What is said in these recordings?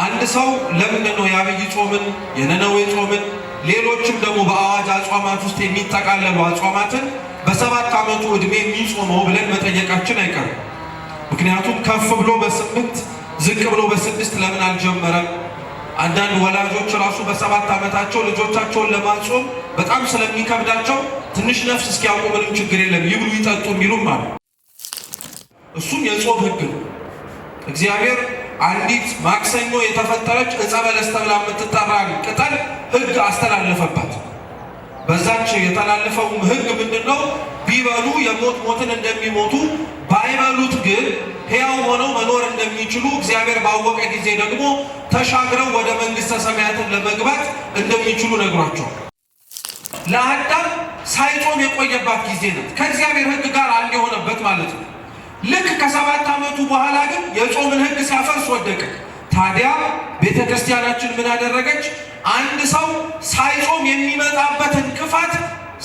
አንድ ሰው ለምንድነው የአብይ ጾምን የነነዌ ጾምን ሌሎችም ደግሞ በአዋጅ አጽዋማት ውስጥ የሚጠቃለሉ አጽዋማትን በ7 ዓመቱ ዕድሜ የሚጾመው ብለን መጠየቃችን አይቀርም። ምክንያቱም ከፍ ብሎ በ8 ዝቅ ብሎ በ6 ለምን አልጀመረም? አንዳንድ ወላጆች ራሱ በ7 ዓመታቸው ልጆቻቸውን ለማጾም በጣም ስለሚከብዳቸው ትንሽ ነፍስ እስኪያውቁ ምንም ችግር የለም ይብሉ ይጠጡ የሚሉም አሉ። እሱም የጾም ሕግ ነው። እግዚአብሔር አንዲት ማክሰኞ የተፈጠረች ዕፀ በለስ ተብላ የምትጠራ ቅጠል ሕግ አስተላለፈባት። በዛች የተላለፈው ሕግ ምንድነው? ቢበሉ የሞት ሞትን እንደሚሞቱ ባይበሉት ግን ሕያው ሆነው መኖር እንደሚችሉ እግዚአብሔር ባወቀ ጊዜ ደግሞ ተሻግረው ወደ መንግሥተ ሰማያትን ለመግባት እንደሚችሉ ነግሯቸዋል። ለአዳም ሳይጾም የቆየባት ጊዜ ናት። ከእግዚአብሔር ሕግ ጋር አንድ የሆነበት ማለት ነው። ልክ ከ7 ዓመቱ በኋላ ግን የጾምን ሕግ ሲያፈርስ ወደቀ። ታዲያ ቤተ ክርስቲያናችን ምን አደረገች? አንድ ሰው ሳይጾም የሚመጣበትን ክፋት፣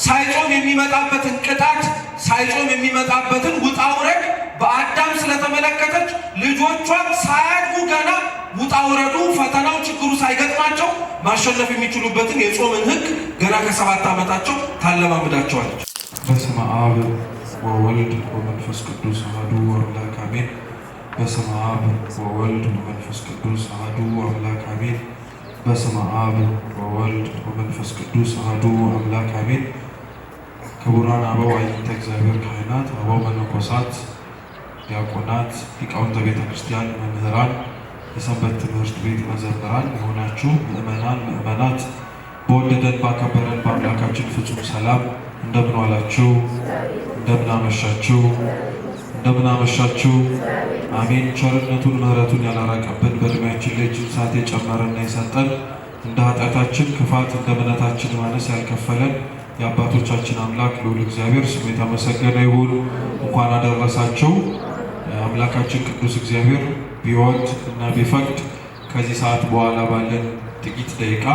ሳይጾም የሚመጣበትን ቅጣት፣ ሳይጾም የሚመጣበትን ውጣ ውረድ በአዳም ስለተመለከተች ልጆቿን ሳያድጉ ገና ውጣ ውረዱ፣ ፈተናው፣ ችግሩ ሳይገጥማቸው ማሸነፍ የሚችሉበትን የጾምን ሕግ ገና ከ7 ዓመታቸው ታለማምዳቸዋለች። በስመ አብ ወወልድ ወመንፈስ ቅዱስ አሐዱ አምላክ አሜን። በስመ አብ ወወልድ ወመንፈስ ቅዱስ አሐዱ አምላክ አሜን። በስመ አብ ወወልድ ወመንፈስ ቅዱስ አሐዱ አምላክ አሜን። ክቡራን አበው አይንተ እግዚአብሔር ካህናት፣ አበው መነኮሳት፣ ዲያቆናት፣ ሊቃውንተ ቤተ ክርስቲያን፣ መምህራን፣ የሰንበት ትምህርት ቤት መዘምራን የሆናችሁ ምእመናን፣ ምእመናት በወደደን ባከበረን በአምላካችን ፍጹም ሰላም እንደምን ዋላችሁ? እንደምን አመሻችሁ? እንደምን አመሻችሁ? አሜን። ቸርነቱን ምሕረቱን ያላራቀብን በዕድሜያችን ላይ እጅግ ሰዓት የጨመረና የሰጠን እንደ ኃጢአታችን ክፋት እንደ ምሕረታችን ማነስ ያልከፈለን የአባቶቻችን አምላክ ልዑል እግዚአብሔር ስሙ የተመሰገነ ይሁን። እንኳን አደረሳችሁ። አምላካችን ቅዱስ እግዚአብሔር ቢወድ እና ቢፈቅድ ከዚህ ሰዓት በኋላ ባለን ጥቂት ደቂቃ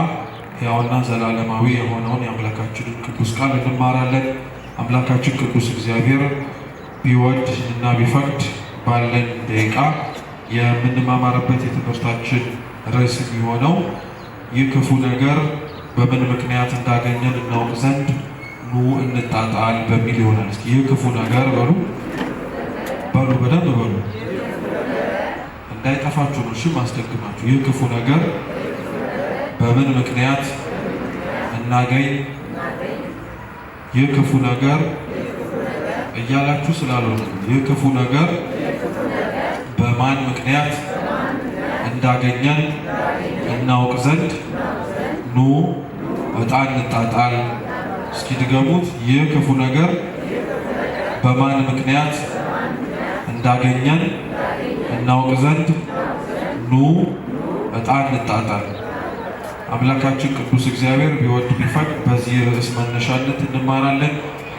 ሕያውና ዘላለማዊ የሆነውን የአምላካችንን ቅዱስ ቃል እንማራለን። አምላካችን ቅዱስ እግዚአብሔር ቢወድ እና ቢፈቅድ ባለን ደቂቃ የምንማማርበት የትምህርታችን ርዕስ የሚሆነው ይህ ክፉ ነገር በምን ምክንያት እንዳገኘን እናውቅ ዘንድ ኑ እንጣጣል በሚል ይሆናል። እስኪ ይህ ክፉ ነገር በሉ በደንብ በሉ፣ እንዳይጠፋችሁ ነው። እሺ ማስደግማችሁ። ይህ ክፉ ነገር በምን ምክንያት እናገኝ? ይህ ክፉ ነገር እያላችሁ ስላልሆነ ይህ ክፉ ነገር በማን ምክንያት እንዳገኘን እናውቅ ዘንድ ኑ ዕጣ እንጣጣል። እስኪ ድገሙት። ይህ ክፉ ነገር በማን ምክንያት እንዳገኘን እናውቅ ዘንድ ኑ ዕጣ እንጣጣል። አምላካችን ቅዱስ እግዚአብሔር ቢወድ ቢፈቅድ በዚህ ርዕስ መነሻነት እንማራለን።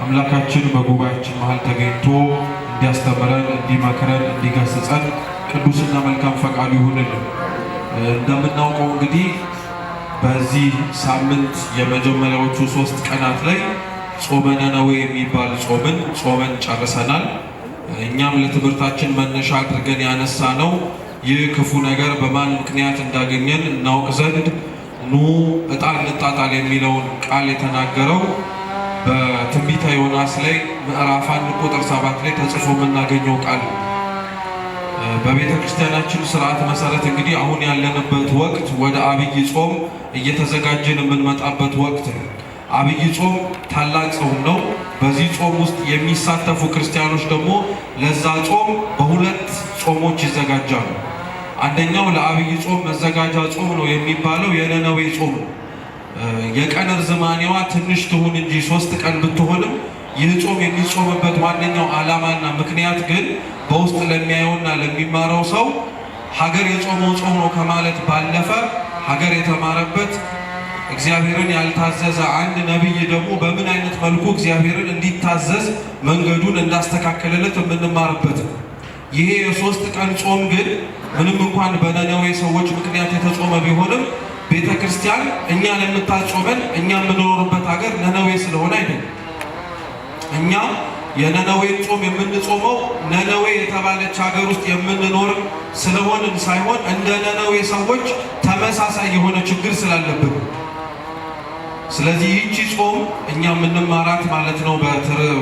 አምላካችን በጉባኤያችን መሃል ተገኝቶ እንዲያስተምረን፣ እንዲመክረን፣ እንዲገስጸን ቅዱስና መልካም ፈቃዱ ይሁንልን። እንደምናውቀው እንግዲህ በዚህ ሳምንት የመጀመሪያዎቹ 3 ቀናት ላይ ጾመ ነነዌ የሚባል ጾመን ጨርሰናል። እኛም ለትምህርታችን መነሻ አድርገን ያነሳ ነው ይህ ክፉ ነገር በማን ምክንያት እንዳገኘን እናውቅ ዘንድ ኑ ዕጣ እንጣጣል የሚለውን ቃል የተናገረው በትንቢተ ዮናስ ላይ ምዕራፍ 1 ቁጥር 7 ላይ ተጽፎ የምናገኘው ቃል ነው። በቤተ ክርስቲያናችን ስርዓት መሰረት እንግዲህ አሁን ያለንበት ወቅት ወደ አብይ ጾም እየተዘጋጀን የምንመጣበት ወቅት ነው። አብይ ጾም ታላቅ ጾም ነው። በዚህ ጾም ውስጥ የሚሳተፉ ክርስቲያኖች ደግሞ ለዛ ጾም በሁለት ጾሞች ይዘጋጃሉ። አንደኛው ለአብይ ጾም መዘጋጃ ጾም ነው የሚባለው የነነዌ ጾም ነው። የቀን ርዝማኔዋ ትንሽ ትሁን እንጂ 3 ቀን ብትሆንም ይህ ጾም የሚጾምበት ዋነኛው ዓላማና ምክንያት ግን በውስጥ ለሚያየውና ለሚማረው ሰው ሀገር የጾመው ጾም ነው ከማለት ባለፈ ሀገር የተማረበት እግዚአብሔርን ያልታዘዘ አንድ ነቢይ ደግሞ በምን አይነት መልኩ እግዚአብሔርን እንዲታዘዝ መንገዱን እንዳስተካከለለት የምንማርበት ነው። ይሄ የ3 ቀን ጾም ግን ምንም እንኳን በነነዌ ሰዎች ምክንያት የተጾመ ቢሆንም ቤተ ክርስቲያን እኛን የምታጾመን እኛ የምንኖርበት ሀገር ነነዌ ስለሆነ አይደለም። እኛ የነነዌን ጾም የምንጾመው ነነዌ የተባለች ሀገር ውስጥ የምንኖር ስለሆንን ሳይሆን እንደ ነነዌ ሰዎች ተመሳሳይ የሆነ ችግር ስላለብን። ስለዚህ ይህቺ ጾም እኛ የምንማራት ማለት ነው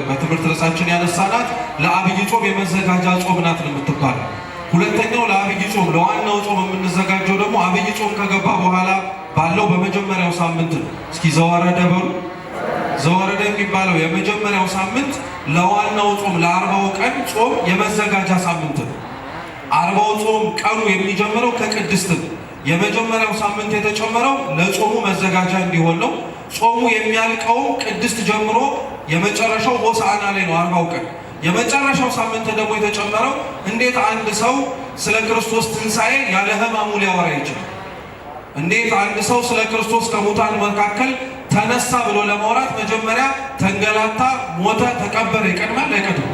በትምህርት ርዕሳችን ያነሳናት ለአብይ ጾም የመዘጋጃ ጾም ናት ነው የምትባለው። ሁለተኛው ለአብይ ጾም ለዋናው ጾም የምንዘጋጀው ደግሞ አብይ ጾም ከገባ በኋላ ባለው በመጀመሪያው ሳምንት ነው። እስኪ ዘወረደ በሉ። ዘወረደ የሚባለው የመጀመሪያው ሳምንት ለዋናው ጾም ለ40 ቀን ጾም የመዘጋጃ ሳምንት ነው። 40 ጾም ቀኑ የሚጀምረው ከቅድስት ነው። የመጀመሪያው ሳምንት የተጨመረው ለጾሙ መዘጋጃ እንዲሆን ነው። ጾሙ የሚያልቀው ቅድስት ጀምሮ የመጨረሻው ሆሳዕና ላይ ነው 40 ቀን። የመጨረሻው ሳምንት ደግሞ የተጨመረው እንዴት አንድ ሰው ስለ ክርስቶስ ትንሣኤ ያለ ሕማሙ ሊያወራ ይችላል? እንዴት አንድ ሰው ስለ ክርስቶስ ከሙታን መካከል ተነሳ ብሎ ለማውራት መጀመሪያ ተንገላታ፣ ሞተ፣ ተቀበረ ይቀድማል አይቀድም?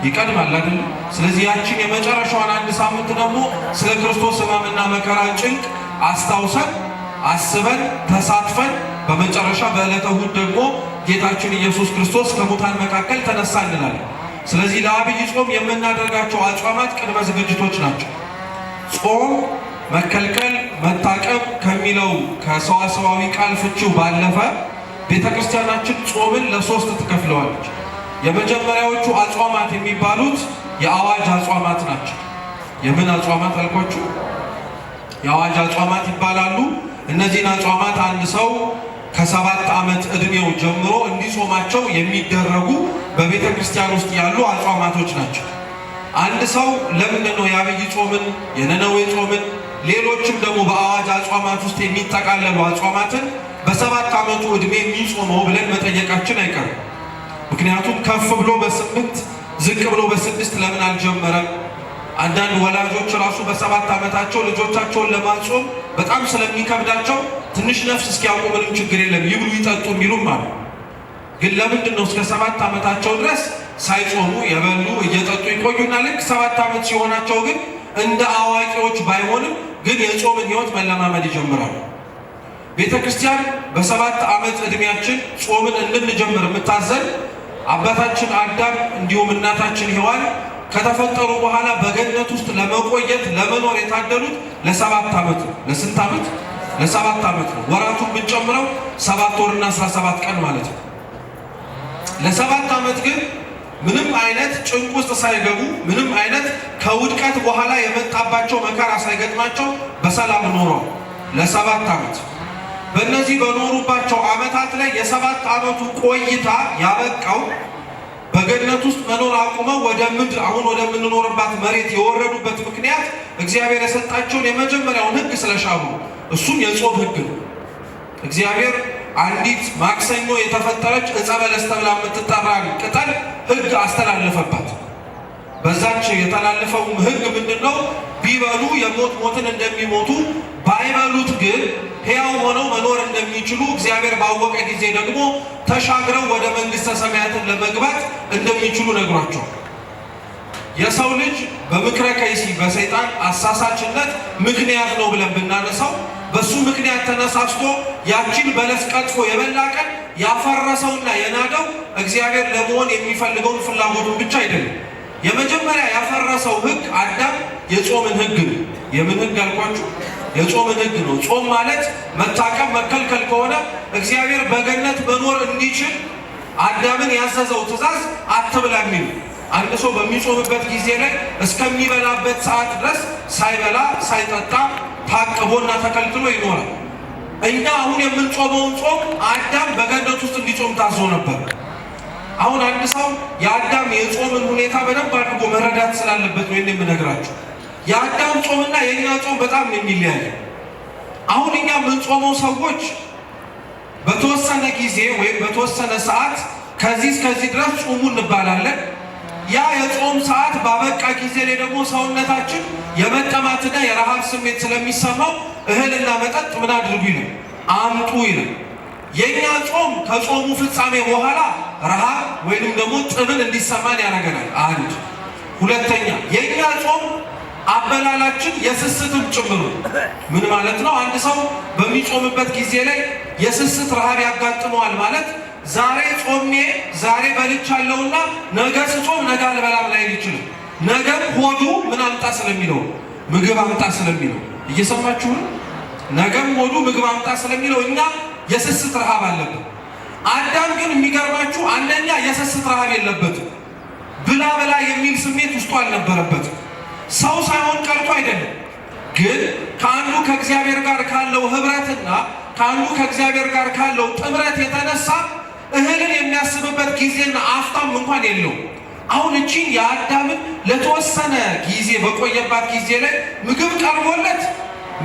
ይቀድማል አይደል? ስለዚህ ያችን የመጨረሻዋን አንድ ሳምንት ደግሞ ስለ ክርስቶስ ሕማምና መከራ ጭንቅ አስታውሰን አስበን ተሳትፈን በመጨረሻ በዕለተ እሑድ ደግሞ ጌታችን ኢየሱስ ክርስቶስ ከሙታን መካከል ተነሳ እንላለን። ስለዚህ ለአብይ ጾም የምናደርጋቸው አጽዋማት ቅድመ ዝግጅቶች ናቸው። ጾም መከልከል መታቀብ ከሚለው ከሰዋሰዋዊ ቃል ፍቺው ባለፈ ቤተክርስቲያናችን ጾምን ለሶስት ትከፍለዋለች። የመጀመሪያዎቹ አጽዋማት የሚባሉት የአዋጅ አጽዋማት ናቸው። የምን አጽዋማት አልኳችሁ? የአዋጅ አጽዋማት ይባላሉ። እነዚህን አጽዋማት አንድ ሰው ከ7 ዓመት ዕድሜው ጀምሮ እንዲጾማቸው የሚደረጉ በቤተ ክርስቲያን ውስጥ ያሉ አጽዋማቶች ናቸው። አንድ ሰው ለምንድን ነው የአብይ ጾምን የነነዌ ጾምን ሌሎችም ደግሞ በአዋጅ አጽዋማት ውስጥ የሚጠቃለሉ አጽዋማትን በ7 ዓመቱ ዕድሜ የሚጾመው ብለን መጠየቃችን አይቀርም። ምክንያቱም ከፍ ብሎ በ8 ዝቅ ብሎ በ6 ለምን አልጀመረም? አንዳንድ ወላጆች ራሱ በ7 ዓመታቸው ልጆቻቸውን ለማጾም በጣም ስለሚከብዳቸው ትንሽ ነፍስ እስኪያውቁ ምንም ችግር የለም ይብሉ ይጠጡ የሚሉም አሉ። ግን ለምንድን ነው እስከ 7 ዓመታቸው ድረስ ሳይጾሙ የበሉ እየጠጡ ይቆዩና ልክ 7 ዓመት ሲሆናቸው ግን እንደ አዋቂዎች ባይሆንም ግን የጾምን ሕይወት መለማመድ ይጀምራሉ። ቤተ ክርስቲያን በ7 ዓመት ዕድሜያችን ጾምን እንድንጀምር የምታዘን አባታችን አዳም እንዲሁም እናታችን ሔዋን ከተፈጠሩ በኋላ በገነት ውስጥ ለመቆየት ለመኖር የታደሉት ለ7 ዓመት ነው። ለስንት ዓመት? ለ7 ዓመት ነው። ወራቱን ብንጨምረው 7 ወርና 17 ቀን ማለት ነው። ለ7 ዓመት ግን ምንም አይነት ጭንቅ ውስጥ ሳይገቡ ምንም አይነት ከውድቀት በኋላ የመጣባቸው መከራ ሳይገጥማቸው በሰላም ኖረዋል ለ7 ዓመት። በእነዚህ በኖሩባቸው ዓመታት ላይ የ7 ዓመቱ ቆይታ ያበቃው በገነት ውስጥ መኖር አቁመው ወደ ምድር አሁን ወደምንኖርባት መሬት የወረዱበት ምክንያት እግዚአብሔር የሰጣቸውን የመጀመሪያውን ሕግ ስለሻሩ፣ እሱም የጾም ሕግ ነው። እግዚአብሔር አንዲት ማክሰኞ የተፈጠረች ዕፀ በለስ ተብላ የምትጠራ ቅጠል ሕግ አስተላለፈባት። በዛች የተላለፈው ሕግ ምንድነው? ቢበሉ የሞት ሞትን እንደሚሞቱ ባይበሉት ግን ሕያው ሆነው መኖር እንደሚችሉ እግዚአብሔር ባወቀ ጊዜ ደግሞ ተሻግረው ወደ መንግሥተ ሰማያትን ለመግባት እንደሚችሉ ነግሯቸዋል። የሰው ልጅ በምክረ ከይሲ በሰይጣን አሳሳችነት ምክንያት ነው ብለን ብናነሳው በሱ ምክንያት ተነሳስቶ ያችን በለስ ቀጥፎ የበላ ቀን ያፈረሰውና የናደው እግዚአብሔር ለመሆን የሚፈልገውን ፍላጎቱን ብቻ አይደለም። የመጀመሪያ ያፈረሰው ሕግ አዳም የጾምን ሕግ ነው። የምን ሕግ አልኳችሁ? የጾምን ሕግ ነው። ጾም ማለት መታቀብ መከልከል ከሆነ እግዚአብሔር በገነት መኖር እንዲችል አዳምን ያዘዘው ትእዛዝ አትብላ የሚል። አንድ ሰው በሚጾምበት ጊዜ ላይ እስከሚበላበት ሰዓት ድረስ ሳይበላ ሳይጠጣ ታቅቦና ተከልክሎ ይኖራል። እኛ አሁን የምንጾመውን ጾም አዳም በገነት ውስጥ እንዲጾም ታዞ ነበር። አሁን አንድ ሰው የአዳም የጾምን ሁኔታ በደንብ አድርጎ መረዳት ስላለበት ነው የምነግራችሁ። የአዳም ጾምና የእኛ ጾም በጣም ነው የሚለያየው። አሁን እኛ የምንጾመው ሰዎች በተወሰነ ጊዜ ወይም በተወሰነ ሰዓት ከዚህ እስከዚህ ድረስ ጾሙ እንባላለን። ያ የጾም ሰዓት ባበቃ ጊዜ ላይ ደግሞ ሰውነታችን የመጠማትና የረሃብ ስሜት ስለሚሰማው እህልና መጠጥ ምን አድርጉ ይላል፣ አምጡ ይላል። የኛ ጾም ከጾሙ ፍጻሜ በኋላ ረሃብ ወይንም ደግሞ ጥምን እንዲሰማን ያደርገናል። አንድ ሁለተኛ የኛ ጾም አበላላችን የስስትም ጭምር። ምን ማለት ነው? አንድ ሰው በሚጾምበት ጊዜ ላይ የስስት ረሃብ ያጋጥመዋል ማለት ዛሬ ጾሜ ዛሬ በልቻለሁና ነገ ስጾም ነገ አልበላም ላይ ይችላል። ነገም ሆዱ ምን አምጣ ስለሚለው ምግብ አምጣ ስለሚለው እየሰማችሁ ነው። ነገም ሆዱ ምግብ አምጣ ስለሚለው እኛ የስስት ረሃብ አለብን። አዳም ግን የሚገርማችሁ አንደኛ የስስት ረሃብ የለበትም። ብላ በላ የሚል ስሜት ውስጡ አልነበረበትም። ሰው ሳይሆን ቀርቶ አይደለም፣ ግን ከአንዱ ከእግዚአብሔር ጋር ካለው ህብረትና ከአንዱ ከእግዚአብሔር ጋር ካለው ጥምረት የተነሳ እህልን የሚያስብበት ጊዜና አፍታም እንኳን የለው። አሁን እቺን የአዳምን ለተወሰነ ጊዜ በቆየባት ጊዜ ላይ ምግብ ቀርቦለት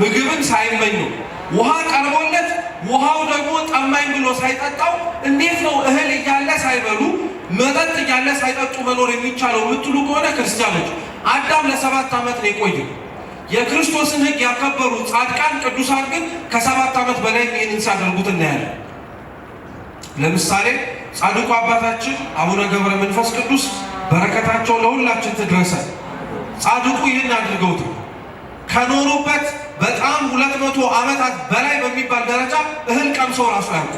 ምግብን ሳይመኘው፣ ውሃ ቀርቦለት ውሃው ደግሞ ጠማኝ ብሎ ሳይጠጣው እንዴት ነው እህል እያለ ሳይበሉ መጠጥ እያለ ሳይጠጡ መኖር የሚቻለው የምትሉ ከሆነ ክርስቲያኖች አዳም ለ7 ዓመት ነው የቆየው። የክርስቶስን ሕግ ያከበሩ ጻድቃን ቅዱሳን ግን ከ7 ዓመት በላይ ይህንን ሲያደርጉት እናያለን። ለምሳሌ ጻድቁ አባታችን አቡነ ገብረ መንፈስ ቅዱስ በረከታቸው ለሁላችን ትድረሰን። ጻድቁ ይህን አድርገውት ከኖሩበት በጣም 200 ዓመታት በላይ በሚባል ደረጃ እህል ቀምሰው ራሱ ያውቁ።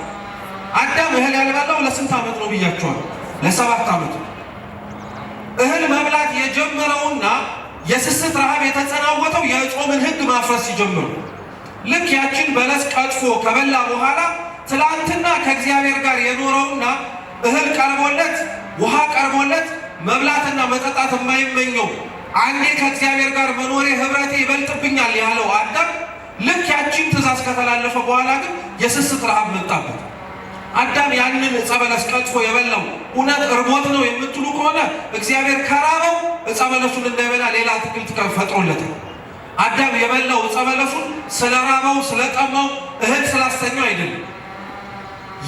አዳም እህል ያልበላው ለስንት ዓመት ነው ብያቸዋል? ለ7 ዓመት። እህል መብላት የጀመረውና የስስት ረሃብ የተጸናወተው የጾምን ሕግ ማፍረስ ሲጀምሩ ልክ ያችን በለስ ቀጥፎ ከበላ በኋላ ትላንትና ከእግዚአብሔር ጋር የኖረውና እህል ቀርቦለት ውሃ ቀርቦለት መብላትና መጠጣት የማይመኘው አንዴ ከእግዚአብሔር ጋር መኖሬ ህብረቴ ይበልጥብኛል ያለው አዳም ልክ ያችን ትእዛዝ ከተላለፈ በኋላ ግን የስስት ረሃብ መጣበት። አዳም ያንን ዕፀ በለስ ቀጥፎ የበላው እውነት እርቦት ነው የምትሉ ከሆነ እግዚአብሔር ከራበው ዕፀ በለሱን እንዳይበላ ሌላ አትክልት ፈጥሮለታል። አዳም የበላው ዕፀ በለሱን ስለራበው ስለጠማው እህል ስላስተኛው አይደለም።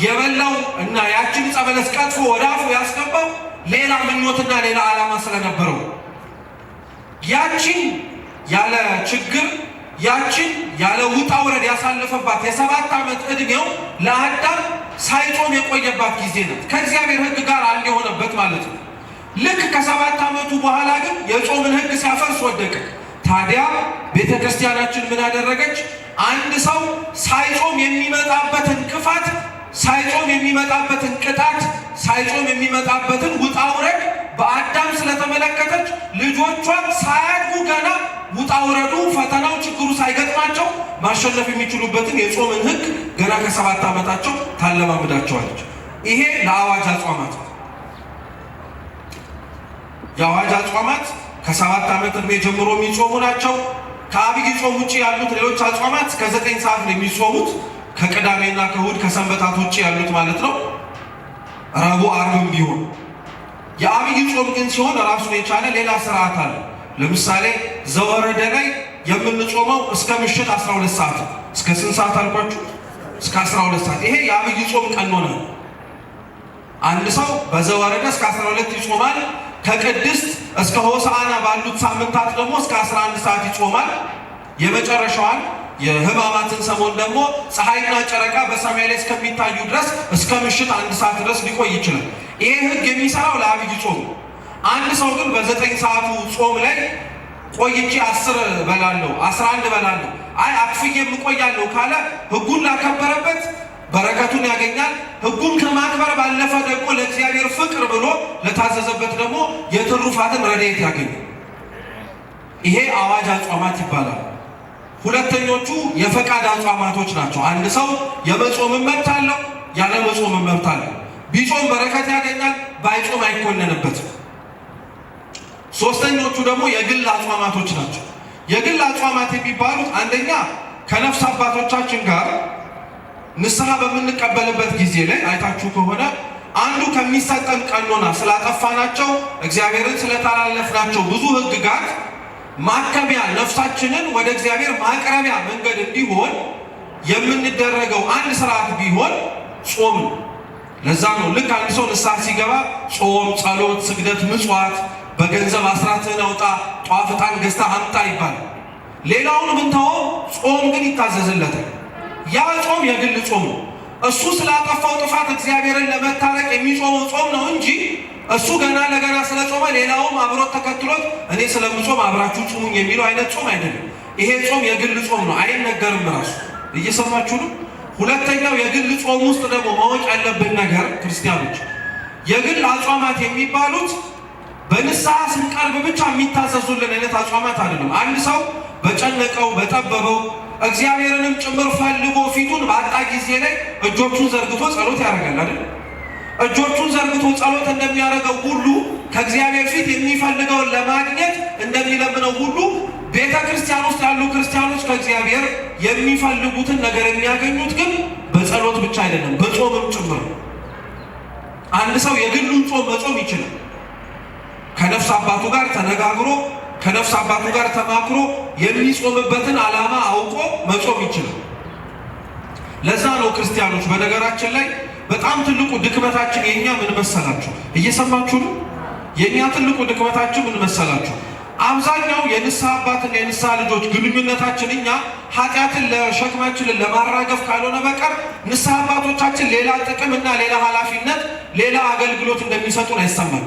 የበላው እና ያችን ዕፀ በለስ ቀጥፎ ወደ አፉ ያስገባው ሌላ ምኞትና ሌላ ዓላማ ስለነበረው ያችን ያለ ችግር ያችን ያለ ውጣ ውረድ ያሳለፈባት የ7 ዓመት ዕድሜው ለአዳም ሳይጾም የቆየባት ጊዜ ናት። ከእግዚአብሔር ሕግ ጋር አንድ የሆነበት ማለት ነው። ልክ ከ7 ዓመቱ በኋላ ግን የጾምን ሕግ ሲያፈርስ ወደቀ። ታዲያ ቤተ ክርስቲያናችን ምን አደረገች? አንድ ሰው ሳይጾም የሚመጣበትን ክፋት፣ ሳይጾም የሚመጣበትን ቅጣት፣ ሳይጾም የሚመጣበትን ውጣ ውረድ በአዳም ስለተመለከተች ልጆቿን ሳያድጉ ገና ውጣ ውረዱ፣ ፈተናው፣ ችግሩ ሳይገጥማቸው ማሸነፍ የሚችሉበትን የጾምን ሕግ ገና ከ7 ዓመታቸው ታለማምዳቸዋለች። ይሄ ለአዋጅ አጽዋማት የአዋጅ አጽዋማት ከ7 ዓመት ዕድሜ ጀምሮ የሚጾሙ ናቸው። ከአብይ ጾም ውጭ ያሉት ሌሎች አጽዋማት ከ9 ሰዓት ነው የሚጾሙት። ከቅዳሜና ከእሑድ ከሰንበታት ውጭ ያሉት ማለት ነው። ረቡዕ ዓርብም ቢሆን የአብይ ጾም ግን ሲሆን ራሱን የቻለ ሌላ ስርዓት አለ። ለምሳሌ ዘወረደ ላይ የምንጾመው እስከ ምሽት 12 ሰዓት ነው። እስከ ስንት ሰዓት አልኳችሁ? እስከ 12 ሰዓት። ይሄ የአብይ ጾም ቀኖና ነው። አንድ ሰው በዘወረደ እስከ 12 ይጾማል። ከቅድስት እስከ ሆሳዕና ባሉት ሳምንታት ደግሞ እስከ 11 ሰዓት ይጾማል። የመጨረሻዋን የሕማማትን ሰሞን ደግሞ ፀሐይና ጨረቃ በሰማይ ላይ እስከሚታዩ ድረስ እስከ ምሽት 1 ሰዓት ድረስ ሊቆይ ይችላል። ይሄ ሕግ የሚሰራው ለአብይ ጾም። አንድ ሰው ግን በ9 ሰዓቱ ጾም ላይ ቆይቼ 10 በላለሁ 11 በላለሁ አይ አክፍዬም እቆያለሁ ካለ ሕጉን ላከበረበት በረከቱን ያገኛል። ሕጉን ከማክበር ባለፈ ደግሞ ለእግዚአብሔር ፍቅር ብሎ ለታዘዘበት ደግሞ የትሩፋትን ረድኤት ያገኛል። ይሄ አዋጅ አጽዋማት ይባላል። ሁለተኞቹ የፈቃድ አጽዋማቶች ናቸው። አንድ ሰው የመጾምን መብት አለው፣ ያለ መጾምን መብት አለው። ቢጾም በረከት ያገኛል፣ ባይጾም አይኮነንበትም። ሶስተኞቹ ደግሞ የግል አጽዋማቶች ናቸው። የግል አጽዋማት የሚባሉት አንደኛ ከነፍስ አባቶቻችን ጋር ንስሐ በምንቀበልበት ጊዜ ላይ አይታችሁ ከሆነ አንዱ ከሚሰጠን ቀኖና ስላጠፋናቸው እግዚአብሔርን ስለተላለፍናቸው ብዙ ሕግጋት ማከሚያ ነፍሳችንን ወደ እግዚአብሔር ማቅረቢያ መንገድ እንዲሆን የምንደረገው አንድ ስርዓት ቢሆን ጾም ነው። ለዛ ነው ልክ አንድ ሰው ንስሐ ሲገባ ጾም፣ ጸሎት፣ ስግደት፣ ምጽዋት፣ በገንዘብ አስራትህን አውጣ፣ ጧፍ ዕጣን ገዝተህ አምጣ ይባላል። ሌላውን ብንተወው ጾም ግን ይታዘዝለታል። ያ ጾም የግል ጾም ነው። እሱ ስላጠፋው ጥፋት እግዚአብሔርን ለመታረቅ የሚጾመው ጾም ነው እንጂ እሱ ገና ለገና ስለጾመ ሌላውም አብሮት ተከትሎት እኔ ስለምጾም አብራችሁ ጾሙኝ የሚለው አይነት ጾም አይደለም። ይሄ ጾም የግል ጾም ነው፣ አይነገርም። ራሱ እየሰማችሁ ነው። ሁለተኛው የግል ጾም ውስጥ ደግሞ ማወቅ ያለብን ነገር ክርስቲያኖች የግል አጽዋማት የሚባሉት በንስሐ ስንቀርብ ብቻ የሚታዘዙልን አይነት አጽዋማት አይደሉም። አንድ ሰው በጨነቀው በጠበበው እግዚአብሔርንም ጭምር ፈልጎ ፊቱን ባጣ ጊዜ ላይ እጆቹን ዘርግቶ ጸሎት ያደርጋል አይደል? እጆቹን ዘርግቶ ጸሎት እንደሚያደርገው ሁሉ ከእግዚአብሔር ፊት የሚፈልገውን ለማግኘት እንደሚለምነው ሁሉ ቤተ ክርስቲያን ውስጥ ያሉ ክርስቲያኖች ከእግዚአብሔር የሚፈልጉትን ነገር የሚያገኙት ግን በጸሎት ብቻ አይደለም፣ በጾምም ጭምር። አንድ ሰው የግሉን ጾም መጾም ይችላል። ከነፍስ አባቱ ጋር ተነጋግሮ ከነፍስ አባቱ ጋር ተማክሮ የሚጾምበትን ዓላማ አውቆ መጾም ይችላል። ለዛ ነው ክርስቲያኖች በነገራችን ላይ በጣም ትልቁ ድክመታችን የኛ ምን መሰላችሁ? እየሰማችሁ ነው? የኛ ትልቁ ድክመታችን ምን መሰላችሁ? አብዛኛው የንስሐ አባትና የንስሐ ልጆች ግንኙነታችን እኛ ኃጢአትን ለሸክማችንን ለማራገፍ ካልሆነ በቀር ንስሐ አባቶቻችን ሌላ ጥቅም እና ሌላ ኃላፊነት ሌላ አገልግሎት እንደሚሰጡን አይሰማም።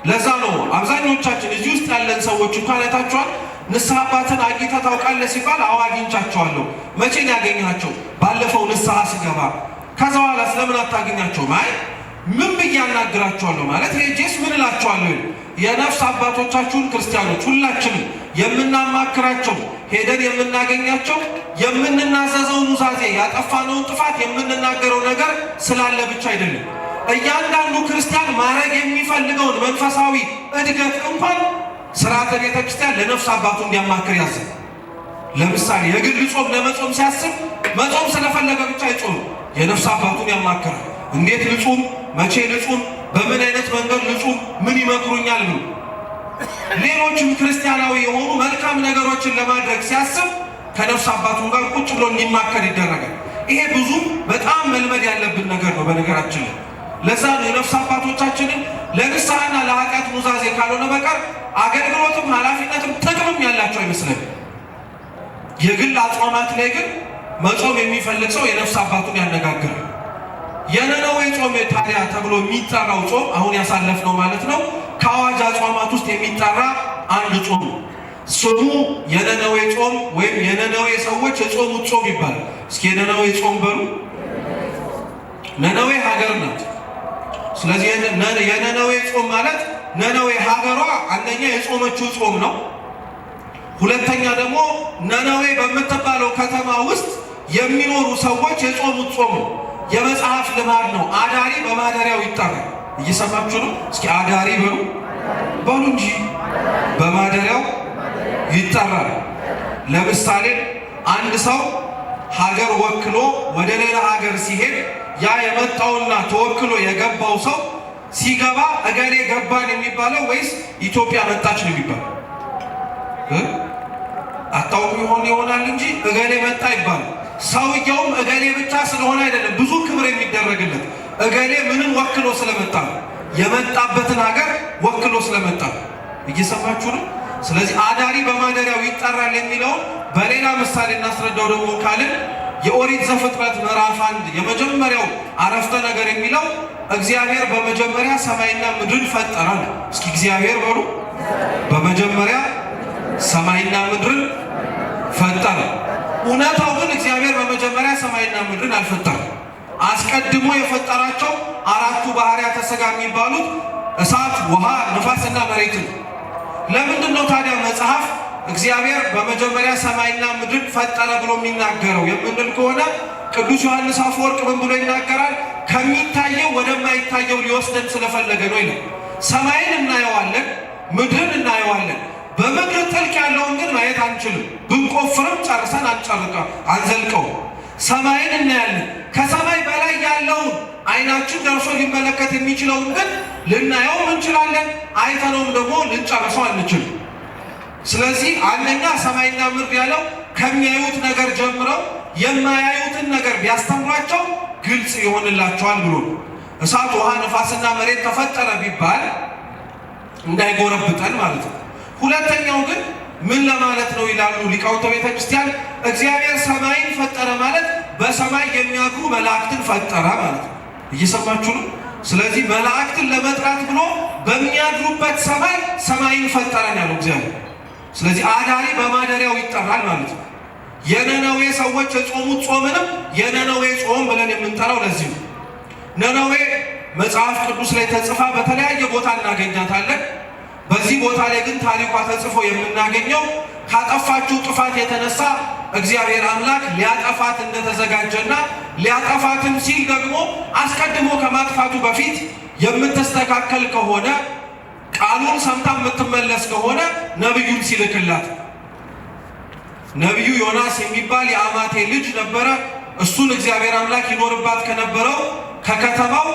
ለዛ ነው አብዛኞቻችን እዚህ ውስጥ ያለን ሰዎች እንኳን አይታችኋል። ንስሐ አባትን አግኝተህ ታውቃለህ ሲባል አዎ አግኝቻቸዋለሁ። መቼ ነው ያገኛቸው? ባለፈው ንስሐ ስገባ። ከዛ በኋላ ስለምን አታገኛቸውም? አይ ምን ብዬ አናግራቸዋለሁ ማለት ሄጄስ ምን እላቸዋለሁ? የነፍስ አባቶቻችሁን ክርስቲያኖች ሁላችንም የምናማክራቸው ሄደን የምናገኛቸው የምንናዘዘውን ኑዛዜ ያጠፋነውን ጥፋት የምንናገረው ነገር ስላለ ብቻ አይደለም። እያንዳንዱ ክርስቲያን ማድረግ የሚፈልገውን መንፈሳዊ እድገት እንኳን ስርዓተ ቤተ ክርስቲያን ለነፍስ አባቱ እንዲያማክር ያዘ። ለምሳሌ የግል ጾም ለመጾም ሲያስብ መጾም ስለፈለገ ብቻ አይጾም፣ የነፍስ አባቱን ያማክራል። እንዴት ልጹም? መቼ ልጹም? በምን አይነት መንገድ ልጹም? ምን ይመክሩኛል? ብሎ ሌሎችም ክርስቲያናዊ የሆኑ መልካም ነገሮችን ለማድረግ ሲያስብ ከነፍስ አባቱ ጋር ቁጭ ብሎ እንዲማከር ይደረጋል። ይሄ ብዙም በጣም መልመድ ያለብን ነገር ነው በነገራችን ላይ። ለዛ ነው የነፍስ አባቶቻችንን ለንስሐና ለኃጢአት ኑዛዜ ካልሆነ በቀር አገልግሎትም ኃላፊነትም ጥቅምም ያላቸው አይመስለንም። የግል አጽዋማት ላይ ግን መጾም የሚፈልግ ሰው የነፍስ አባቱን ያነጋግራል። የነነዌ ጾም ታዲያ ተብሎ የሚጠራው ጾም አሁን ያሳለፍነው ማለት ነው ከአዋጅ አጽዋማት ውስጥ የሚጠራ አንድ ጾም ነው። ስሙ የነነዌ ጾም ወይም የነነዌ ሰዎች የጾሙት ጾም ይባላል። እስኪ የነነዌ ጾም በሉ። ነነዌ ሀገር ናት። ስለዚህ የነነዌ ጾም ማለት ነነዌ ሀገሯ አንደኛ የጾመችው ጾም ነው። ሁለተኛ ደግሞ ነነዌ በምትባለው ከተማ ውስጥ የሚኖሩ ሰዎች የጾሙት ጾም ነው። የመጽሐፍ ልማድ ነው። አዳሪ በማደሪያው ይጠራል። እየሰማችሁ ነው? እስኪ አዳሪ በሉ በሉ እንጂ በማደሪያው ይጠራል። ለምሳሌ አንድ ሰው ሀገር ወክሎ ወደ ሌላ ሀገር ሲሄድ ያ የመጣውና ተወክሎ የገባው ሰው ሲገባ እገሌ ገባን የሚባለው ወይስ ኢትዮጵያ መጣች ነው የሚባለው? አታውቁ ይሆናል እንጂ እገሌ መጣ ይባላል። ሰውየውም እገሌ ብቻ ስለሆነ አይደለም ብዙ ክብር የሚደረግለት፣ እገሌ ምንን ወክሎ ስለመጣ ነው፣ የመጣበትን ሀገር ወክሎ ስለመጣ ነው። እየሰማችሁ ነው? ስለዚህ አዳሪ በማደሪያው ይጠራል የሚለውን በሌላ ምሳሌ እናስረዳው ደግሞ ካልን የኦሪት ዘፍጥረት ምዕራፍ 1 የመጀመሪያው አረፍተ ነገር የሚለው እግዚአብሔር በመጀመሪያ ሰማይና ምድርን ፈጠረ ነው። እስኪ እግዚአብሔር በሉ። በመጀመሪያ ሰማይና ምድርን ፈጠረ። እውነታው ግን እግዚአብሔር በመጀመሪያ ሰማይና ምድርን አልፈጠረም። አስቀድሞ የፈጠራቸው አራቱ ባህሪያተ ሥጋ የሚባሉት እሳት፣ ውሃ፣ ነፋስና መሬትን። ለምንድን ነው ታዲያ መጽሐፍ እግዚአብሔር በመጀመሪያ ሰማይና ምድርን ፈጠረ ብሎ የሚናገረው የምንል ከሆነ ቅዱስ ዮሐንስ አፈወርቅ ምን ብሎ ይናገራል? ከሚታየው ወደማይታየው ሊወስደን ስለፈለገ ነው ይላል። ሰማይን እናየዋለን፣ ምድርን እናየዋለን። በምድር ጥልቅ ያለውን ግን ማየት አንችልም። ብንቆፍርም ጨርሰን አንዘልቀው። ሰማይን እናያለን። ከሰማይ በላይ ያለውን አይናችን ደርሶ ሊመለከት የሚችለውን ግን ልናየውም እንችላለን፣ አይተነውም ደግሞ ልንጨርሰው አንችልም። ስለዚህ አንደኛ ሰማይና ምድር ያለው ከሚያዩት ነገር ጀምረው የማያዩትን ነገር ቢያስተምሯቸው ግልጽ ይሆንላቸዋል ብሎ እሳት፣ ውሃ፣ ነፋስና መሬት ተፈጠረ ቢባል እንዳይጎረብጠን ማለት ነው። ሁለተኛው ግን ምን ለማለት ነው ይላሉ ሊቃውንተ ቤተ ክርስቲያን። እግዚአብሔር ሰማይን ፈጠረ ማለት በሰማይ የሚያድሩ መላእክትን ፈጠረ ማለት ነው። እየሰማችሁ ነው? ስለዚህ መላእክትን ለመጥራት ብሎ በሚያድሩበት ሰማይ ሰማይን ፈጠረን ያለው እግዚአብሔር። ስለዚህ አዳሪ በማደሪያው ይጠራል ማለት ነው። የነነዌ ሰዎች የጾሙት ጾምንም የነነዌ ጾም ብለን የምንጠራው ለዚህ ነው። ነነዌ መጽሐፍ ቅዱስ ላይ ተጽፋ በተለያየ ቦታ እናገኛታለን። በዚህ ቦታ ላይ ግን ታሪኳ ተጽፎ የምናገኘው ካጠፋችው ጥፋት የተነሳ እግዚአብሔር አምላክ ሊያጠፋት እንደተዘጋጀና ሊያጠፋትም ሲል ደግሞ አስቀድሞ ከማጥፋቱ በፊት የምትስተካከል ከሆነ ቃሉን ሰምታ የምትመለስ ከሆነ ነቢዩን ሲልክላት፣ ነቢዩ ዮናስ የሚባል የአማቴ ልጅ ነበረ። እሱን እግዚአብሔር አምላክ ይኖርባት ከነበረው ከከተማው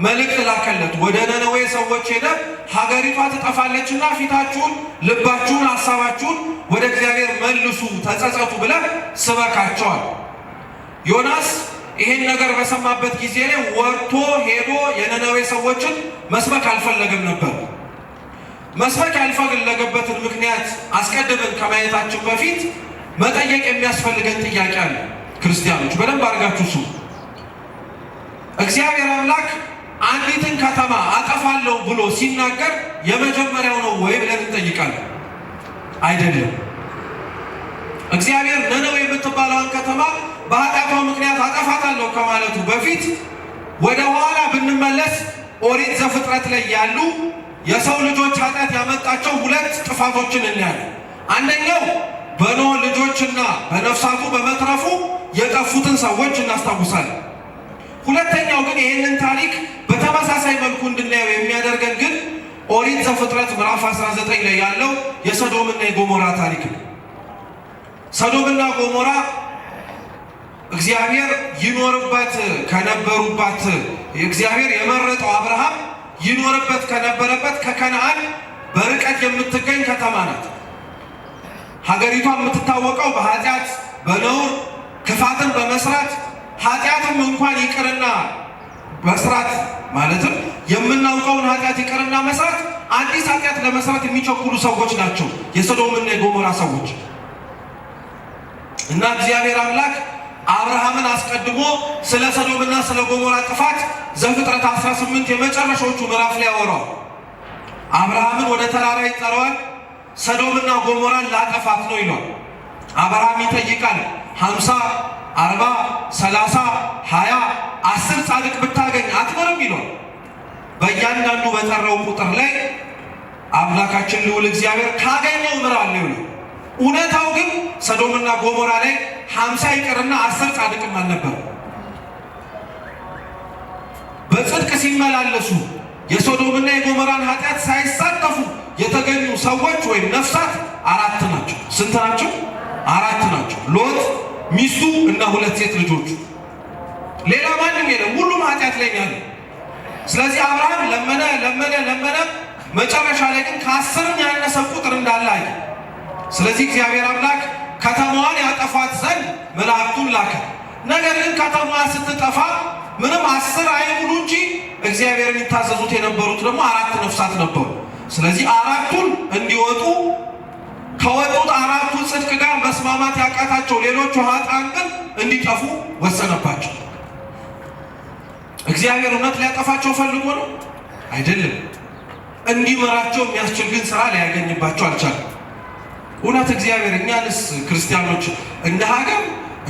መልእክት ላከለት። ወደ ነነዌ ሰዎች ሄደ፣ ሀገሪቷ ትጠፋለችና ፊታችሁን፣ ልባችሁን፣ ሀሳባችሁን ወደ እግዚአብሔር መልሱ፣ ተጸጸቱ ብለህ ስበካቸዋል። ዮናስ ይሄን ነገር በሰማበት ጊዜ ላይ ወጥቶ ሄዶ የነነዌ ሰዎችን መስበክ አልፈለገም ነበር። መስበክ ያልፈለገበትን ምክንያት አስቀድመን ከማየታችን በፊት መጠየቅ የሚያስፈልገን ጥያቄ አለ። ክርስቲያኖች በደንብ አድርጋችሁ ስሙ። እግዚአብሔር አምላክ አንዲትን ከተማ አጠፋለሁ ብሎ ሲናገር የመጀመሪያው ነው ወይ ብለን እንጠይቃለን? አይደለም። እግዚአብሔር ነነዌ የምትባለውን ከተማ በኃጢአቷ ምክንያት አጠፋታለሁ ከማለቱ በፊት ወደ ኋላ ብንመለስ ኦሪት ዘፍጥረት ላይ ያሉ የሰው ልጆች ኃጢአት ያመጣቸው ሁለት ጥፋቶችን እናያለን። አንደኛው በኖህ ልጆችና በነፍሳቱ በመትረፉ የጠፉትን ሰዎች እናስታውሳለን። ሁለተኛው ግን ይህንን ታሪክ በተመሳሳይ መልኩ እንድናየው የሚያደርገን ግን ኦሪት ዘፍጥረት ምዕራፍ 19 ላይ ያለው የሰዶምና የጎሞራ ታሪክ ነው። ሰዶምና ጎሞራ እግዚአብሔር ይኖርበት ከነበሩባት እግዚአብሔር የመረጠው አብርሃም ይኖርበት ከነበረበት ከከነዓን በርቀት የምትገኝ ከተማ ናት። ሀገሪቷ የምትታወቀው በኃጢአት በነውር ክፋትን በመስራት ኃጢአትም እንኳን ይቅርና መስራት ማለትም የምናውቀውን ኃጢአት ይቅርና መስራት አዲስ ኃጢአት ለመስራት የሚቸኩሉ ሰዎች ናቸው የሰዶምና የጎሞራ ሰዎች። እና እግዚአብሔር አምላክ አብርሃምን አስቀድሞ ስለ ሰዶምና ስለ ጎሞራ ጥፋት ዘፍጥረት 18 የመጨረሻዎቹ ምዕራፍ ላይ ያወራል። አብርሃምን ወደ ተራራ ይጠራዋል። ሰዶምና ጎሞራን ላጠፋት ነው ይሏል። አብርሃም ይጠይቃል። 50 40 30 20 10 ጻድቅ ብታገኝ አትምርም ይሏል። በእያንዳንዱ በጠራው ቁጥር ላይ አምላካችን ልዑል እግዚአብሔር ካገኘው ምራለሁ ይላል። እውነታው ግን ሰዶምና ጎሞራ ላይ 50 ይቅርና 10 ጻድቅም አልነበረ። በጽድቅ ሲመላለሱ የሶዶምና የጎሞራን ኃጢአት ሳይሳተፉ የተገኙ ሰዎች ወይም ነፍሳት 4 ናቸው። ስንት ናቸው? 4 ናቸው። ሎጥ፣ ሚስቱ እና 2 ሴት ልጆቹ። ሌላ ማንም የለም። ሁሉም ኃጢአት ላይ ያለ። ስለዚህ አብርሃም ለመነ። መጨረሻ ላይ ግን ከ10 ያነሰ ቁጥር እንዳለ አየ። ስለዚህ እግዚአብሔር አምላክ ከተማዋን ያጠፋት ዘንድ መላእክቱን ላከ። ነገር ግን ከተማዋ ስትጠፋ ምንም 10 አይሙሉ እንጂ እግዚአብሔርን ይታዘዙት የነበሩት ደግሞ 4 ነፍሳት ነበሩ። ስለዚህ 4ቱን እንዲወጡ ከወጡት 4ቱ ጽድቅ ጋር መስማማት ያቃታቸው ሌሎቹ ኃጥአን ግን እንዲጠፉ ወሰነባቸው። እግዚአብሔር እውነት ሊያጠፋቸው ፈልጎ ነው? አይደለም። እንዲመራቸው የሚያስችል ግን ስራ ሊያገኝባቸው አልቻለም። እውነት እግዚአብሔር እኛንስ ክርስቲያኖች እንደ ሀገር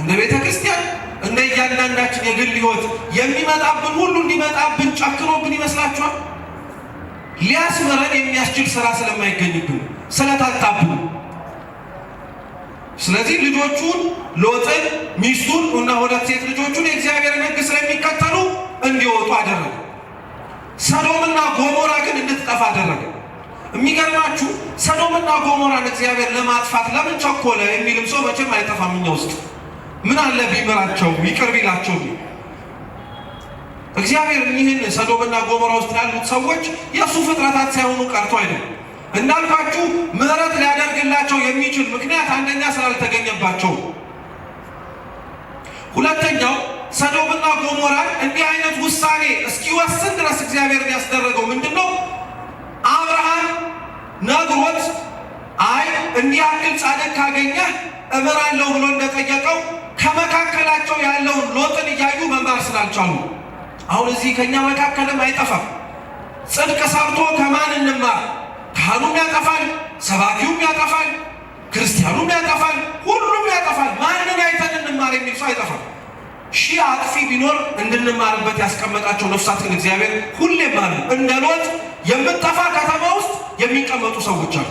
እንደ ቤተ ክርስቲያን እንደ እያንዳንዳችን የግል ሕይወት የሚመጣብን ሁሉ እንዲመጣብን ጨክኖብን ይመስላችኋል? ሊያስመረን የሚያስችል ስራ ስለማይገኝብን ስለታጣብን። ስለዚህ ልጆቹን ሎጥን፣ ሚስቱን እና 2 ሴት ልጆቹን የእግዚአብሔርን ሕግ ስለሚከተሉ እንዲወጡ አደረገ። ሰዶምና ጎሞራ ግን እንድትጠፋ አደረገ። የሚገርማችሁ ሰዶምና ጎሞራን እግዚአብሔር ለማጥፋት ለምን ቸኮለ የሚልም ሰው መቼም አይጠፋም እኛ ውስጥ። ምን አለ ቢምራቸው ይቅር ቢላቸው። እግዚአብሔር ይህን ሰዶምና ጎሞራ ውስጥ ያሉት ሰዎች የእሱ ፍጥረታት ሳይሆኑ ቀርቶ አይደለም። እንዳልኳችሁ ምሕረት ሊያደርግላቸው የሚችል ምክንያት አንደኛ ስላልተገኘባቸው፣ ሁለተኛው ሰዶምና ጎሞራን እንዲህ አይነት ውሳኔ እስኪወስን ድረስ እግዚአብሔርን ያስደረገው ምንድን ነው? አብርሃም ነግሮት አይ እንዲህ ያክል ጻድቅ ካገኘህ እምራለሁ ብሎ እንደጠየቀው ከመካከላቸው ያለውን ሎጥን እያዩ መማር ስላልቻሉ፣ አሁን እዚህ ከኛ መካከልም አይጠፋም። ጽድቅ ሰርቶ ከማን እንማር? ካህኑም ያጠፋል፣ ሰባኪውም ያጠፋል፣ ክርስቲያኑም ያጠፋል፣ ሁሉም ያጠፋል። ማንን አይተን እንማር የሚል ሰው አይጠፋም። ሺህ አጥፊ ቢኖር እንድንማርበት ያስቀመጣቸው ነፍሳት ግን እግዚአብሔር ሁሌም አሉ። እንደ ሎጥ የምትጠፋ ከተማ ውስጥ የሚቀመጡ ሰዎች አሉ።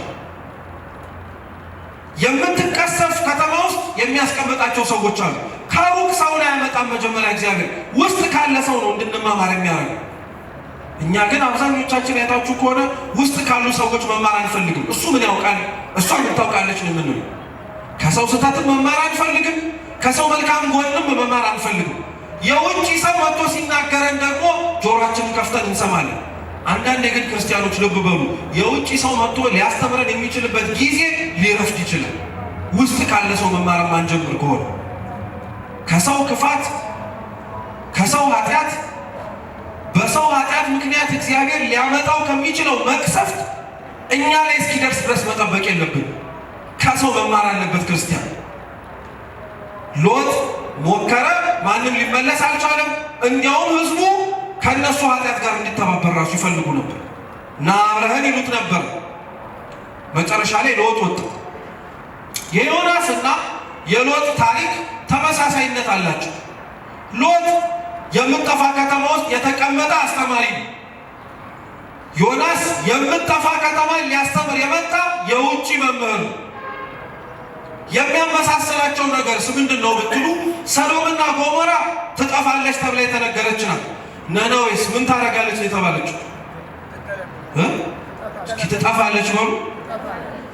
የምትቀሰፍ ከተማ ውስጥ የሚያስቀምጣቸው ሰዎች አሉ። ከሩቅ ሰውን አያመጣም። መጀመሪያ እግዚአብሔር ውስጥ ካለ ሰው ነው እንድንማማር የሚያደርገው። እኛ ግን አብዛኞቻችን ያታችሁ ከሆነ ውስጥ ካሉ ሰዎች መማር አንፈልግም። እሱ ምን ያውቃል፣ እሷ ምን ታውቃለች ነው የምንለው። ከሰው ስህተትም መማር አንፈልግም፣ ከሰው መልካም ጎንም መማር አንፈልግም። የውጭ ሰው መጥቶ ሲናገረን ደግሞ ጆሮአችንን ከፍተን እንሰማለን። አንዳንዴ ግን ክርስቲያኖች ልብ በሉ፣ የውጭ ሰው መጥቶ ሊያስተምረን የሚችልበት ጊዜ ሊረፍድ ይችላል። ውስጥ ካለ ሰው መማር ማንጀምር ከሆነ ከሰው ክፋት፣ ከሰው ኃጢአት፣ በሰው ኃጢአት ምክንያት እግዚአብሔር ሊያመጣው ከሚችለው መቅሰፍት እኛ ላይ እስኪደርስ ድረስ መጠበቅ የለብን። ከሰው መማር አለበት ክርስቲያን። ሎጥ ሞከረ፣ ማንም ሊመለስ አልቻለም። እንዲያውም ህዝቡ ከነሱ ኃጢአት ጋር እንዲተባበር ራሱ ይፈልጉ ነበር እና አብረህን ይሉት ነበር። መጨረሻ ላይ ሎጥ ወጣ። የዮናስ እና የሎጥ ታሪክ ተመሳሳይነት አላቸው። ሎጥ የምትጠፋ ከተማ ውስጥ የተቀመጠ አስተማሪ ነው። ዮናስ የምትጠፋ ከተማ ሊያስተምር የመጣ የውጭ መምህር ነው። የሚያመሳስላቸው ነገርስ ምንድን ነው ብትሉ፣ ሰዶምና ጎሞራ ትጠፋለች ተብላ የተነገረች ናት። ነነዌስ ምን ታደርጋለች የተባለችው? እስኪ ትጠፋለች በሉ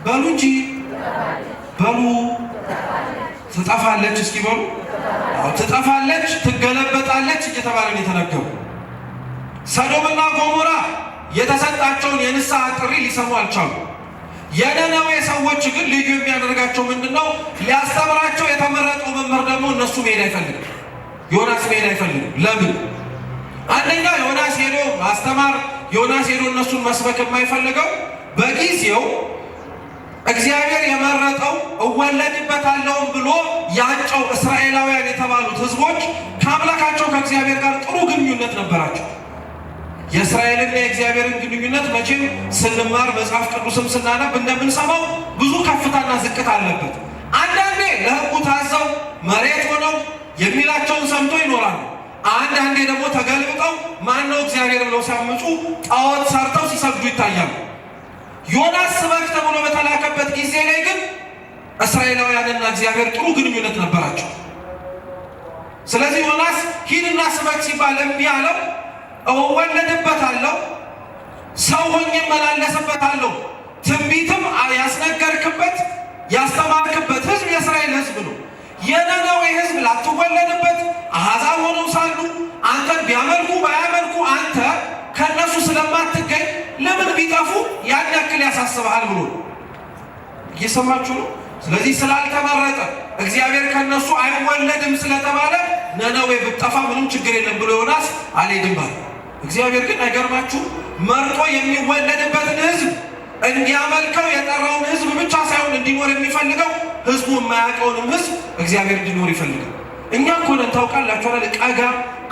በሉ እንጂ በሉ። ትጠፋለች እስኪ በሉ። ትጠፋለች፣ ትገለበጣለች እየተባለ ነው የተነገሩ። ሰዶምና ጎሞራ የተሰጣቸውን የንስሐ ጥሪ ሊሰሙ አልቻሉ። የነነዌ ሰዎች ግን ልዩ የሚያደርጋቸው ምንድን ነው? ሊያስተምራቸው የተመረጠው መምህር ደግሞ እነሱ መሄድ አይፈልግም። ዮናስ መሄድ አይፈልግም። ለምን? አንደኛ ዮናስ ሄዶ ማስተማር፣ ዮናስ ሄዶ እነሱን መስበክ የማይፈልገው በጊዜው እግዚአብሔር የመረጠው እወለድበታለሁም ብሎ ያጨው እስራኤላውያን የተባሉት ህዝቦች ከአምላካቸው ከእግዚአብሔር ጋር ጥሩ ግንኙነት ነበራቸው። የእስራኤልና የእግዚአብሔርን ግንኙነት መቼም ስንማር መጽሐፍ ቅዱስም ስናነብ እንደምንሰማው ብዙ ከፍታና ዝቅታ አለበት። አንዳንዴ ለህጉ ታዘው መሬት ሆነው የሚላቸውን ሰምቶ ይኖራሉ። አንዳንዴ ደግሞ ተገልብጠው ማነው እግዚአብሔር ብለው ሲያምፁ ጣዖት ሰርተው ሲሰግዱ ይታያሉ። ዮናስ ስበክ ተብሎ በተላከበት ጊዜ ላይ ግን እስራኤላውያንና እግዚአብሔር ጥሩ ግንኙነት ነበራቸው። ስለዚህ ዮናስ ሂድና ስበክ ሲባል እምቢ አለው። እወለድበታለሁ፣ ሰው ሆኜ እመላለስበታለሁ። ትንቢትም ያስነገርክበት ያስተማርክበት ህዝብ የእስራኤል ህዝብ ነው። የነነዌ ህዝብ ላትወለድበት አሕዛብ ሆነው ሳሉ አንተን ቢያመልኩ ባያመልኩ አንተ ከነሱ ስለማትገኝ ለምን ቢጠፉ ያን ያክል ያሳስበሃል ብሎ እየሰማችሁ ነው። ስለዚህ ስላልተመረጠ እግዚአብሔር ከነሱ አይወለድም ስለተባለ ነነዌ ብትጠፋ ምንም ችግር የለም ብሎ ዮናስ አልሄድም አለ። እግዚአብሔር ግን አይገርማችሁ መርጦ የሚወለድበትን ህዝብ እንዲያመልከው የጠራውን ህዝብ ብቻ ሳይሆን እንዲኖር የሚፈልገው ህዝቡ የማያውቀውንም ህዝብ እግዚአብሔር እንዲኖር ይፈልጋል። እኛ እኮ ነን ታውቃላችሁ አይደል ቀጋ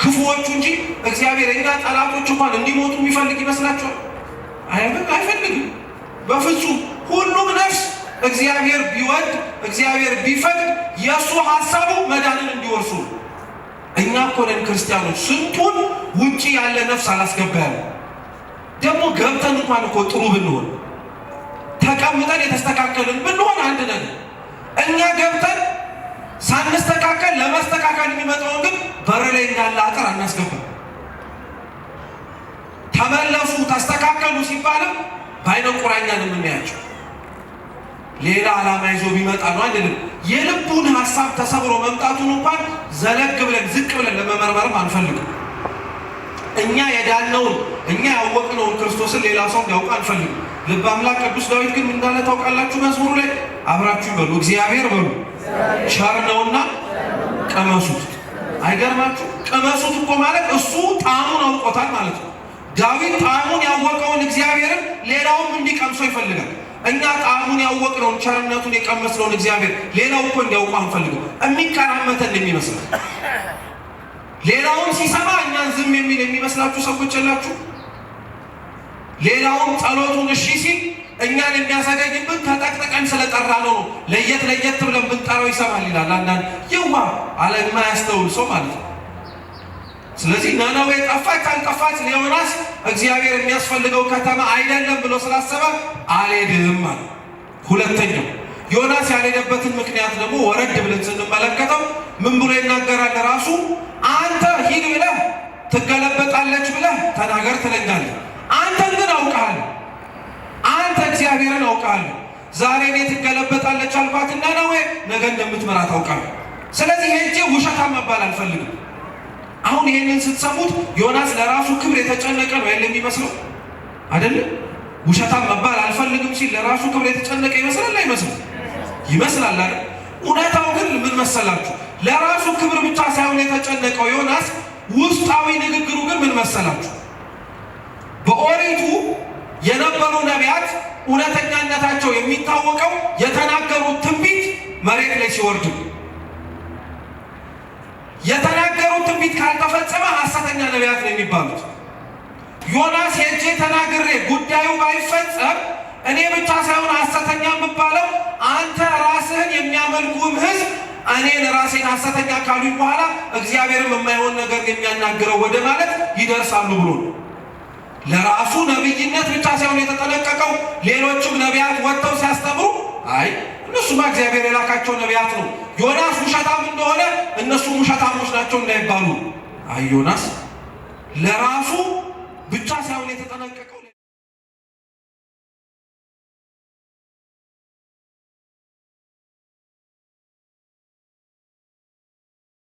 ክፉዎቹ እንጂ እግዚአብሔር እኛ ጠላቶች እንኳን እንዲሞቱ የሚፈልግ ይመስላችኋል? አይፈልግም በፍጹም። ሁሉም ነፍስ እግዚአብሔር ቢወድ እግዚአብሔር ቢፈቅድ የእሱ ሀሳቡ መዳንን እንዲወርሱ ነው። እኛ እኮ ነን ክርስቲያኖች ስንቱን ውጪ ያለ ነፍስ አላስገባ ያለ። ደግሞ ገብተን እንኳን እኮ ጥሩ ብንሆን ተቀምጠን የተስተካከልን ብንሆን አንድ ነገር፣ እኛ ገብተን ሳንስተካከል ለመስተካከል የሚመጣውን ግን በር ላይ እንዳለ አጥር አናስገባም። ተመለሱ ተስተካከሉ ሲባልም በአይነ ቁራኛ ነው የምናያቸው። ሌላ ዓላማ ይዞ ቢመጣ ነው አይደለም። የልቡን ሀሳብ ተሰብሮ መምጣቱን እንኳን ዘለግ ብለን ዝቅ ብለን ለመመርመርም አንፈልግም። እኛ የዳነውን እኛ ያወቅነውን ክርስቶስን ሌላ ሰው እንዲያውቅ አንፈልግም። ልበ አምላክ ቅዱስ ዳዊት ግን እንዳለ ታውቃላችሁ? መዝሙሩ ላይ አብራችሁ በሉ እግዚአብሔር በሉ ቸር ነውና ቀመሱት። አይገርማችሁ? ቀመሱት እኮ ማለት እሱ ጣዕሙን አውቆታል ማለት ነው። ዳዊት ጣዕሙን ያወቀውን እግዚአብሔርን ሌላውም እንዲቀምሰው ይፈልጋል። እኛ ጣዕሙን ያወቅነውን ቸርነቱን የቀመስነውን እግዚአብሔር ሌላው እኮ እንዲያውቁ አንፈልግም። የሚቀራመተን የሚመስለው ሌላውን ሲሰማ እኛን ዝም የሚል የሚመስላችሁ ሰዎች የላችሁ? ሌላውን ጸሎቱን እሺ ሲል እኛን የሚያሰጋይብን ተጠቅጥቀን ስለጠራ ነው። ለየት ብለን ብንጠራው ይሰማል ይላል አንዳንድ የዋ የማያስተውል ሰው ማለት ነው። ስለዚህ ነነዌ ጠፋች አልጠፋች ለዮናስ እግዚአብሔር የሚያስፈልገው ከተማ አይደለም ብሎ ስላሰበ አልሄድም ማለት። ሁለተኛው ዮናስ ያልሄደበትን ምክንያት ደግሞ ወረድ ብለን ስንመለከተው ምን ብሎ ይናገራል? ራሱ አንተ ሂድ ብለህ ትገለበጣለች ብለህ ተናገር ትለኛለህ። አንተን ግን አውቃለሁ፣ አንተ እግዚአብሔርን አውቃለሁ። ዛሬ እኔ ትገለበጣለች አልኳትና ነነዌ ነገ እንደምትመራት አውቃለሁ። ስለዚህ ሄጄ ውሸታም መባል አልፈልግም። አሁን ይሄንን ስትሰሙት ዮናስ ለራሱ ክብር የተጨነቀ ነው ያለ የሚመስለው አይደለም? ውሸታም መባል አልፈልግም ሲል ለራሱ ክብር የተጨነቀ ይመስላል አይመስልም? ይመስላል አይደል? እውነታው ግን ምን መሰላችሁ? ለራሱ ክብር ብቻ ሳይሆን የተጨነቀው ዮናስ ውስጣዊ ንግግሩ ግን ምን መሰላችሁ? በኦሪቱ የነበሩ ነቢያት እውነተኛነታቸው የሚታወቀው የተናገሩት ትንቢት መሬት ላይ ሲወርድ፣ የተናገሩት ትንቢት ካልተፈጸመ ሐሰተኛ ነቢያት ነው የሚባሉት። ዮናስ ሄጄ ተናግሬ ጉዳዩ ባይፈጸም እኔ ብቻ ሳይሆን ሐሰተኛ የምባለው አንተ ራስህን የሚያመልኩም ሕዝብ እኔን ራሴን ሐሰተኛ ካሉኝ በኋላ እግዚአብሔርም የማይሆን ነገር የሚያናግረው ወደ ማለት ይደርሳሉ ብሎ ለራሱ ነብይነት ብቻ ሳይሆን የተጠነቀቀው ሌሎችም ነቢያት ወጥተው ሲያስተምሩ አይ እነሱማ እግዚአብሔር የላካቸው ነቢያት ነው፣ ዮናስ ውሸታም እንደሆነ እነሱም ውሸታሞች ናቸው እንዳይባሉ። አይ ዮናስ ለራሱ ብቻ ሳይሆን የተጠነቀቀው